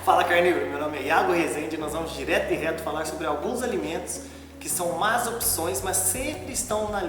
Fala carnívoro, meu nome é Iago Rezende e nós vamos direto e reto falar sobre alguns alimentos que são más opções, mas sempre estão nas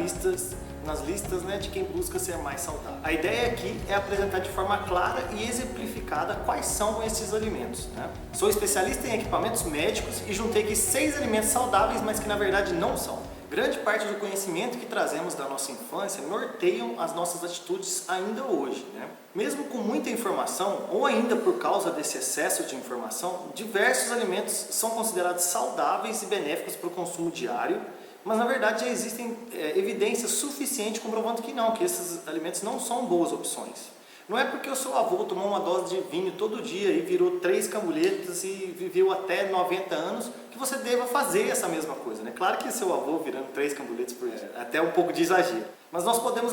listas de quem busca ser mais saudável. A ideia aqui é apresentar de forma clara e exemplificada quais são esses alimentos. Sou especialista em equipamentos médicos e juntei aqui 6 alimentos saudáveis, mas que na verdade não são. Grande parte do conhecimento que trazemos da nossa infância norteiam as nossas atitudes ainda hoje. Mesmo com muita informação, ou ainda por causa desse excesso de informação, diversos alimentos são considerados saudáveis e benéficos para o consumo diário, mas na verdade já existem evidências suficientes comprovando que não, que esses alimentos não são boas opções. Não é porque o seu avô tomou uma dose de vinho todo dia e virou 3 cambuletas e viveu até 90 anos que você deva fazer essa mesma coisa. Claro que seu avô virando 3 cambuletas por dia é até um pouco de exagero. Mas nós podemos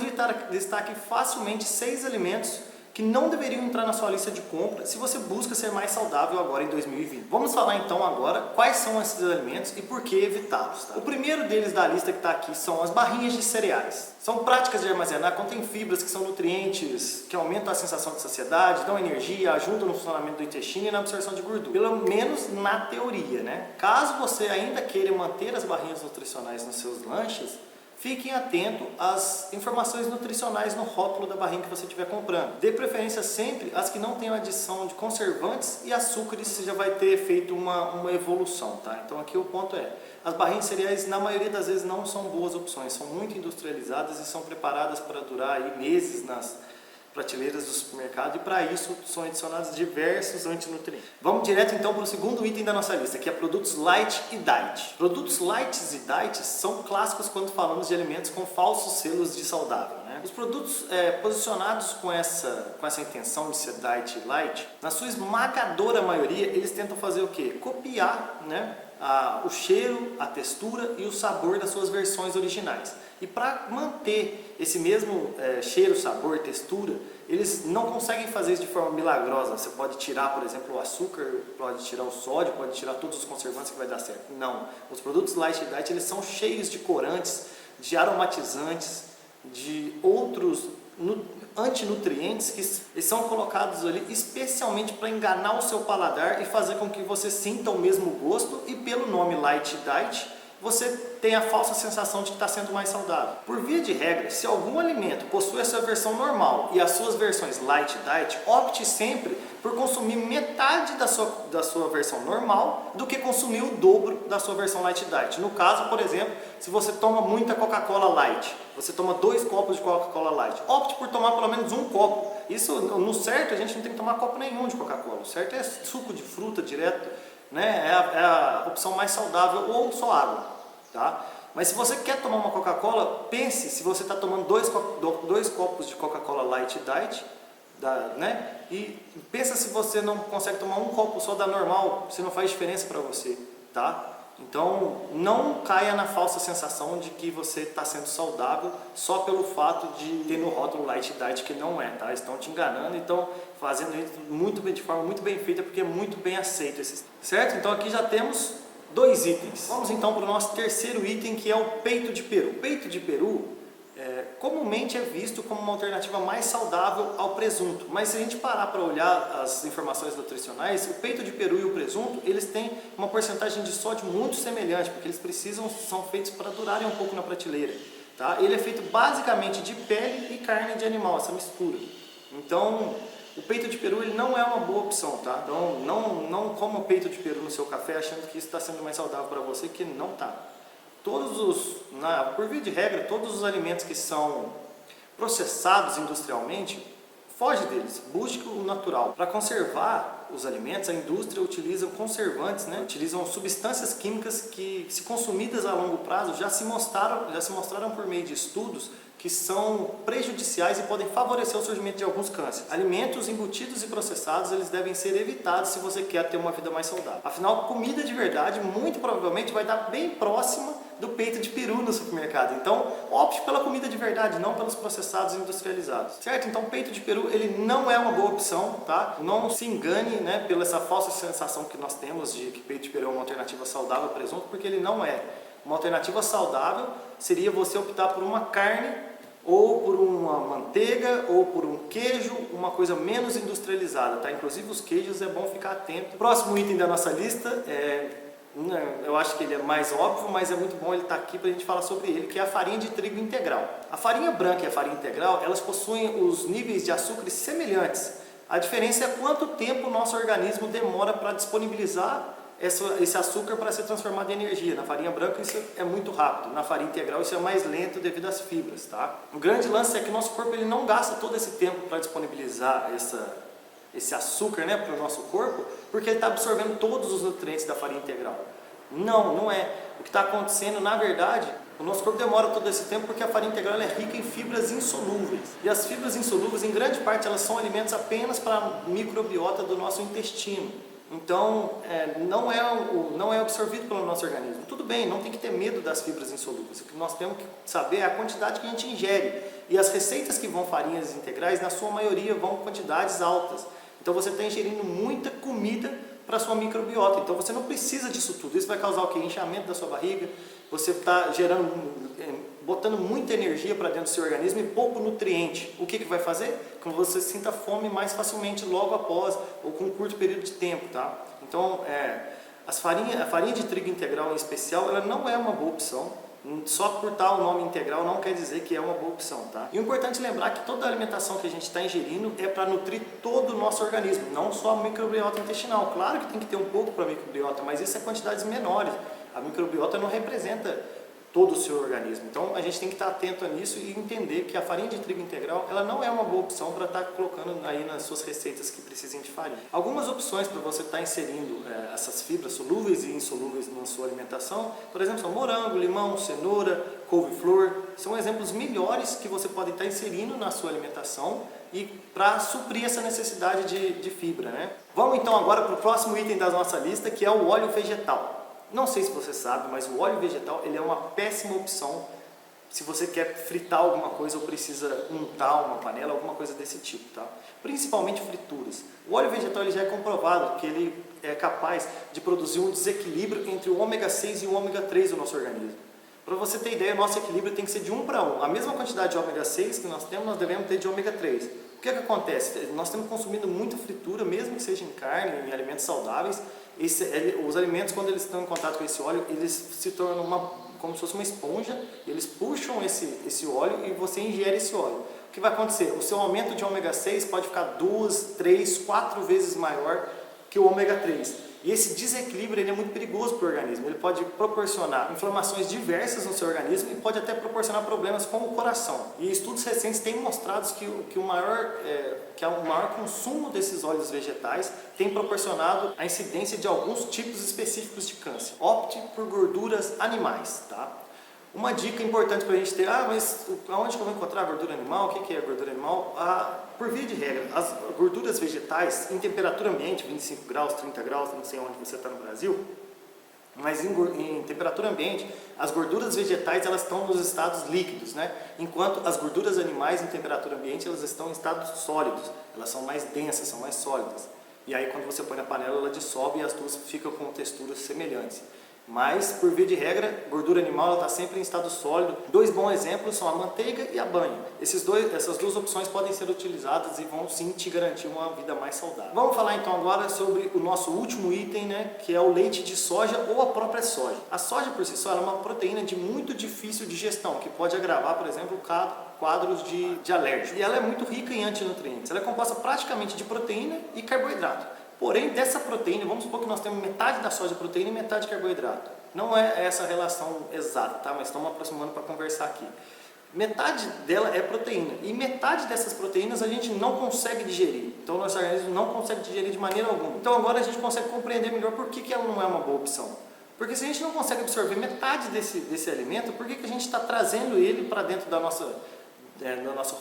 listar aqui facilmente 6 alimentos que não deveriam entrar na sua lista de compra se você busca ser mais saudável agora em 2020. Vamos falar então agora quais são esses alimentos e por que evitá-los. O primeiro deles da lista que está aqui são as barrinhas de cereais. São práticas de armazenar, contêm fibras que são nutrientes, que aumentam a sensação de saciedade, dão energia, ajudam no funcionamento do intestino e na absorção de gordura. Pelo menos na teoria, Caso você ainda queira manter as barrinhas nutricionais nos seus lanches, fiquem atentos às informações nutricionais no rótulo da barrinha que você estiver comprando. Dê preferência sempre às que não tenham adição de conservantes e açúcares, você já vai ter feito uma evolução, Então aqui o ponto é, as barrinhas cereais na maioria das vezes não são boas opções, são muito industrializadas e são preparadas para durar aí meses nas prateleiras do supermercado e para isso são adicionados diversos antinutrientes. Vamos direto então para o segundo item da nossa lista, que é produtos light e diet. Produtos light e diet são clássicos quando falamos de alimentos com falsos selos de saudável. Os produtos posicionados com essa intenção de ser diet e light, na sua esmagadora maioria, eles tentam fazer o quê? Copiar o cheiro, a textura e o sabor das suas versões originais. E para manter esse mesmo cheiro, sabor, textura, eles não conseguem fazer isso de forma milagrosa. Você pode tirar, por exemplo, o açúcar, pode tirar o sódio, pode tirar todos os conservantes que vai dar certo. Não. Os produtos light e diet, eles são cheios de corantes, de aromatizantes, de outros antinutrientes que eles são colocados ali especialmente para enganar o seu paladar e fazer com que você sinta o mesmo gosto e pelo nome light diet você tem a falsa sensação de que está sendo mais saudável. Por via de regra, se algum alimento possui a sua versão normal e as suas versões light diet, opte sempre por consumir metade da sua versão normal do que consumir o dobro da sua versão light diet. No caso, por exemplo, se você toma muita Coca-Cola light, você toma 2 copos de Coca-Cola light, opte por tomar pelo menos 1 copo. Isso, no certo, a gente não tem que tomar copo nenhum de Coca-Cola. O certo é suco de fruta direto, É a opção mais saudável, ou só água. Mas se você quer tomar uma Coca-Cola, pense se você está tomando 2 copos de Coca-Cola Light Diet, e pensa se você não consegue tomar 1 copo só da normal, se não faz diferença para você, Então não caia na falsa sensação de que você está sendo saudável só pelo fato de ter no rótulo Light Diet, que não é, Estão te enganando, então fazendo isso de forma muito bem feita, porque é muito bem aceito, certo? Então aqui já temos 2 itens. Vamos então para o nosso terceiro item, que é o peito de peru. O peito de peru comumente é visto como uma alternativa mais saudável ao presunto, mas se a gente parar para olhar as informações nutricionais, o peito de peru e o presunto, eles têm uma porcentagem de sódio muito semelhante, porque eles são feitos para durarem um pouco na prateleira. Ele é feito basicamente de pele e carne de animal, essa mistura. Então, o peito de peru ele não é uma boa opção, Então não coma o peito de peru no seu café achando que isso está sendo mais saudável para você, que não está. Por via de regra, todos os alimentos que são processados industrialmente, foge deles, busque o natural. Para conservar os alimentos, a indústria utiliza conservantes, utilizam substâncias químicas que, se consumidas a longo prazo, já se mostraram por meio de estudos que são prejudiciais e podem favorecer o surgimento de alguns cânceres. Alimentos embutidos e processados, eles devem ser evitados se você quer ter uma vida mais saudável. Afinal, comida de verdade, muito provavelmente, vai dar bem próxima do peito de peru no supermercado. Então, opte pela comida de verdade, não pelos processados e industrializados. Certo? Então, peito de peru, ele não é uma boa opção, Não se engane, pela essa falsa sensação que nós temos de que peito de peru é uma alternativa saudável ao presunto, porque ele não é. Uma alternativa saudável seria você optar por uma carne ou por uma manteiga, ou por um queijo, uma coisa menos industrializada, tá? Inclusive os queijos é bom ficar atento. Próximo item da nossa lista eu acho que ele é mais óbvio, mas é muito bom ele estar aqui para a gente falar sobre ele, que é a farinha de trigo integral. A farinha branca e a farinha integral, elas possuem os níveis de açúcares semelhantes. A diferença é quanto tempo o nosso organismo demora para disponibilizar esse açúcar para ser transformado em energia. Na farinha branca isso é muito rápido, na farinha integral isso é mais lento devido às fibras, tá? O grande lance é que o nosso corpo ele não gasta todo esse tempo para disponibilizar esse açúcar, né, para o nosso corpo, porque ele está absorvendo todos os nutrientes da farinha integral. Não é. O que está acontecendo, na verdade, o nosso corpo demora todo esse tempo porque a farinha integral é rica em fibras insolúveis. E as fibras insolúveis, em grande parte, elas são alimentos apenas para a microbiota do nosso intestino. Então, não é absorvido pelo nosso organismo. Tudo bem, não tem que ter medo das fibras insolúveis. O que nós temos que saber é a quantidade que a gente ingere. E as receitas que vão farinhas integrais, na sua maioria, vão quantidades altas. Então, você está ingerindo muita comida para a sua microbiota. Então, você não precisa disso tudo. Isso vai causar o quê? Inchaamento da sua barriga. Você está botando muita energia para dentro do seu organismo e pouco nutriente. O que vai fazer? Que você sinta fome mais facilmente logo após ou com um curto período de tempo, tá? Então, a farinha de trigo integral em especial, ela não é uma boa opção. Só por tal nome integral não quer dizer que é uma boa opção, tá? E o importante é lembrar que toda a alimentação que a gente está ingerindo é para nutrir todo o nosso organismo, não só a microbiota intestinal. Claro que tem que ter um pouco para a microbiota, mas isso é quantidades menores. A microbiota não representa todo o seu organismo. Então a gente tem que estar atento nisso e entender que a farinha de trigo integral ela não é uma boa opção para estar colocando aí nas suas receitas que precisem de farinha. Algumas opções para você estar inserindo essas fibras solúveis e insolúveis na sua alimentação, por exemplo, são morango, limão, cenoura, couve-flor, são exemplos melhores que você pode estar inserindo na sua alimentação e para suprir essa necessidade de fibra, né? Vamos então agora para o próximo item da nossa lista, que é o óleo vegetal. Não sei se você sabe, mas o óleo vegetal ele é uma péssima opção se você quer fritar alguma coisa ou precisa untar uma panela, alguma coisa desse tipo, tá? Principalmente frituras. O óleo vegetal ele já é comprovado que ele é capaz de produzir um desequilíbrio entre o ômega 6 e o ômega 3 do nosso organismo. Para você ter ideia, o nosso equilíbrio tem que ser de 1 para 1. A mesma quantidade de ômega 6 que nós temos, nós devemos ter de ômega 3. O que acontece? Nós temos consumido muita fritura, mesmo que seja em carne, em alimentos saudáveis. Os alimentos, quando eles estão em contato com esse óleo, eles se tornam como se fosse uma esponja, e eles puxam esse óleo e você ingere esse óleo. O que vai acontecer? O seu aumento de ômega 6 pode ficar 2, 3, 4 vezes maior que o ômega 3. E esse desequilíbrio ele é muito perigoso para o organismo. Ele pode proporcionar inflamações diversas no seu organismo e pode até proporcionar problemas com o coração. E estudos recentes têm mostrado que o maior consumo desses óleos vegetais tem proporcionado a incidência de alguns tipos específicos de câncer. Opte por gorduras animais, tá? Uma dica importante para a gente ter, mas aonde que eu vou encontrar a gordura animal? O que é a gordura animal? Por via de regra, as gorduras vegetais em temperatura ambiente, 25 graus, 30 graus, não sei onde você está no Brasil, mas em temperatura ambiente, as gorduras vegetais elas estão nos estados líquidos, né? Enquanto as gorduras animais em temperatura ambiente elas estão em estados sólidos, elas são mais densas, são mais sólidas. E aí quando você põe na panela ela dissolve e as duas ficam com texturas semelhantes. Mas, por via de regra, gordura animal está sempre em estado sólido. Dois bons exemplos são a manteiga e a banha. Essas duas opções podem ser utilizadas e vão sim te garantir uma vida mais saudável. Vamos falar então agora sobre o nosso último item, né, que é o leite de soja ou a própria soja. A soja por si só é uma proteína de muito difícil digestão, que pode agravar, por exemplo, quadros de alérgico. E ela é muito rica em antinutrientes. Ela é composta praticamente de proteína e carboidrato. Porém, dessa proteína, vamos supor que nós temos metade da soja proteína e metade carboidrato. Não é essa relação exata, tá? Mas estamos aproximando para conversar aqui. Metade dela é proteína e metade dessas proteínas a gente não consegue digerir. Então, o nosso organismo não consegue digerir de maneira alguma. Então, agora a gente consegue compreender melhor por que ela não é uma boa opção. Porque se a gente não consegue absorver metade desse alimento, por que a gente está trazendo ele para dentro da nossa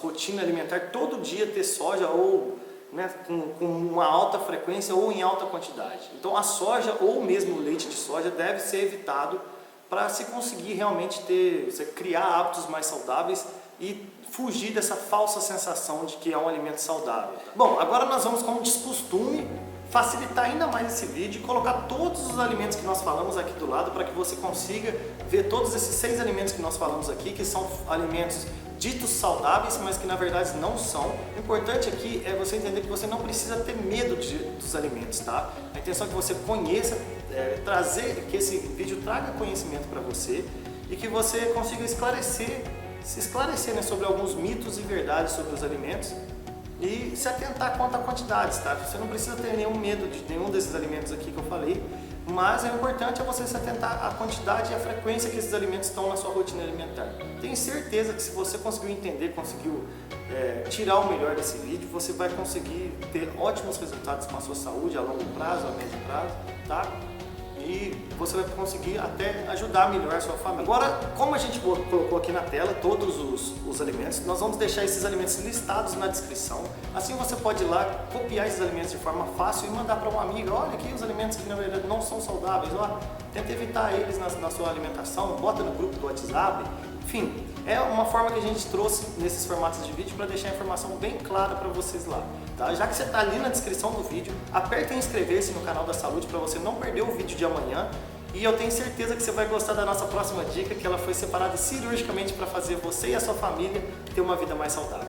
rotina alimentar todo dia ter soja ou... Né, com uma alta frequência ou em alta quantidade. Então a soja ou mesmo o leite de soja deve ser evitado para se conseguir realmente você criar hábitos mais saudáveis e fugir dessa falsa sensação de que é um alimento saudável. Bom, agora nós vamos, como de costume, facilitar ainda mais esse vídeo e colocar todos os alimentos que nós falamos aqui do lado para que você consiga ver todos esses 6 alimentos que nós falamos aqui, que são alimentos ditos saudáveis, mas que na verdade não são. O importante aqui é você entender que você não precisa ter medo dos alimentos, tá? A intenção é que você conheça, que esse vídeo traga conhecimento para você e que você consiga se esclarecer, né, sobre alguns mitos e verdades sobre os alimentos e se atentar quanto a quantidades, tá? Você não precisa ter nenhum medo de nenhum desses alimentos aqui que eu falei, mas o importante é você se atentar à quantidade e à frequência que esses alimentos estão na sua rotina alimentar. Tenho certeza que se você conseguiu entender, conseguiu tirar o melhor desse vídeo, você vai conseguir ter ótimos resultados com a sua saúde a longo prazo, a médio prazo, tá? E você vai conseguir até ajudar melhor a sua família. Agora, como a gente colocou aqui na tela todos os alimentos, nós vamos deixar esses alimentos listados na descrição. Assim você pode ir lá, copiar esses alimentos de forma fácil e mandar para uma amiga: olha aqui os alimentos que na verdade não são saudáveis, ó, tenta evitar eles na sua alimentação, bota no grupo do WhatsApp. Enfim, é uma forma que a gente trouxe nesses formatos de vídeo para deixar a informação bem clara para vocês lá. Tá? Já que você está ali na descrição do vídeo, aperta em inscrever-se no canal da Saúde para você não perder o vídeo de amanhã. E eu tenho certeza que você vai gostar da nossa próxima dica, que ela foi separada cirurgicamente para fazer você e a sua família ter uma vida mais saudável.